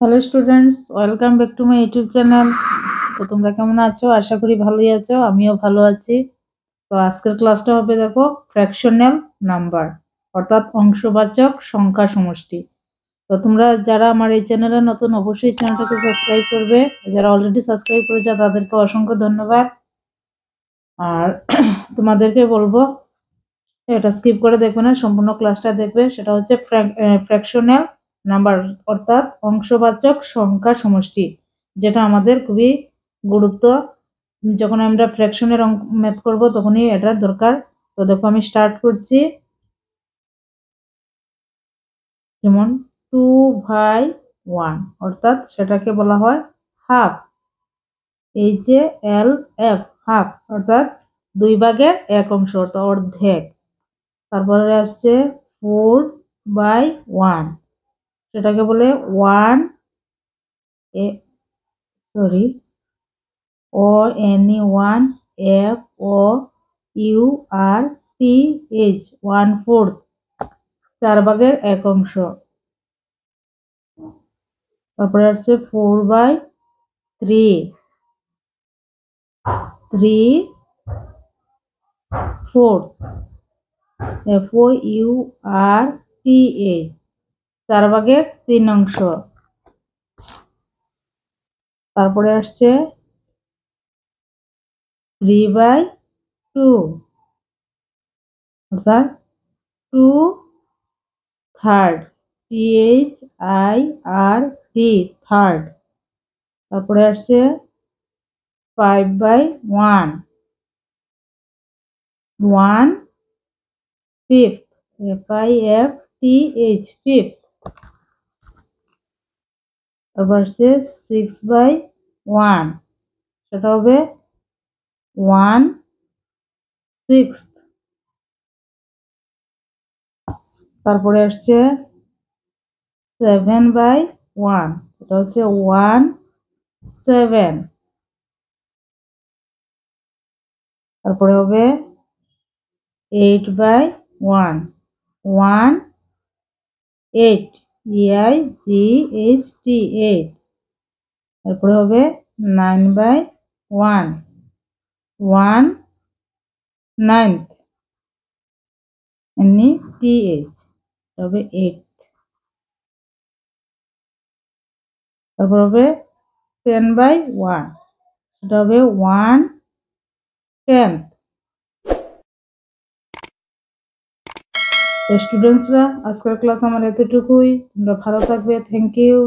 Hello students, welcome back to my YouTube channel. তো তোমরা কেমন আছো? আশা করি ভালোই আছো, আমিও ভালো আছি। তো আজকের ক্লাসটা হবে দেখো ফ্র্যাকশনাল নাম্বার, অর্থাৎ অংশবাচক সংখ্যা সমষ্টি। তো তোমরা যারা আমার এই চ্যানেলে নতুন, অবশ্যই চ্যানেলটাকে সাবস্ক্রাইব করবে। যারা অলরেডি সাবস্ক্রাইব করেছে তাদেরকে অসংখ্য ধন্যবাদ। আর তোমাদেরকে বলবো এটা স্কিপ করে দেখবে না, সম্পূর্ণ ক্লাসটা দেখবে। সেটা হচ্ছে ফ্র্যাকশনাল নাম্বার, অর্থাৎ অংশবাচক সংখ্যা সমষ্টি, যেটা আমাদের খুবই গুরুত্ব। যখন আমরা ফ্র্যাকশনের ম্যাথ করব তখনই এটার দরকার। তো দেখো আমি স্টার্ট করছি। যেমন 2/1, অর্থাৎ সেটাকে বলা হয় হাফ। HALF, হাফ, অর্থাৎ 2/1 অর্থাৎ অর্ধেক। তারপরে আসছে 4/1, সেটাকে বলে ওয়ান সরি ONE 1FOURTH, 1/4, 4/1। তারপরে আসছে 4/3, 3/4, FOURTH, 4/3। তারপরে আসছে 3/2, অর্থাৎ 2/3, THIRD। তারপরে আসছে 5/1, 1/5, FIFTH। তারপর আসছে 6/1, সেটা হবে 1/6। তারপরে আসছে 7/1, এটা হচ্ছে 1/7। তারপরে হবে 8/1, 1/8, EIGHT। তারপরে হবে 9/1, 1/9, NETH, তবে 8। তারপর হবে 10/1, সেটা হবে 1/10। তো স্টুডেন্টসরা, আজকের ক্লাস আমার এতটুকুই। তোমরা ভালো থাকবে। Thank you.